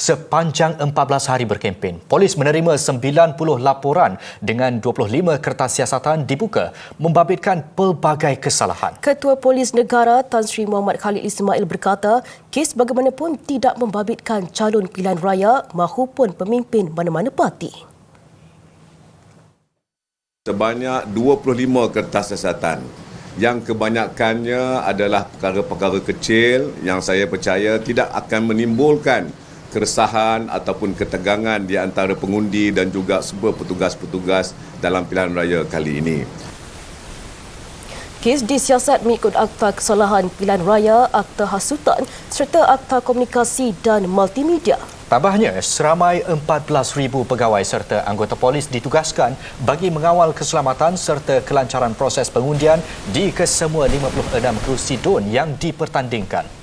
Sepanjang 14 hari berkempen, polis menerima 90 laporan dengan 25 kertas siasatan dibuka membabitkan pelbagai kesalahan. Ketua Polis Negara Tan Sri Muhammad Khalid Ismail berkata, kes bagaimanapun tidak membabitkan calon pilihan raya mahupun pemimpin mana-mana parti. Sebanyak 25 kertas siasatan yang kebanyakannya adalah perkara-perkara kecil yang saya percaya tidak akan menimbulkan keresahan ataupun ketegangan di antara pengundi dan juga semua petugas-petugas dalam pilihan raya kali ini. Kes disiasat mengikut Akta Kesalahan Pilihan Raya, Akta Hasutan serta Akta Komunikasi dan Multimedia. Tambahnya, seramai 14,000 pegawai serta anggota polis ditugaskan bagi mengawal keselamatan serta kelancaran proses pengundian di kesemua 56 kerusi DUN yang dipertandingkan.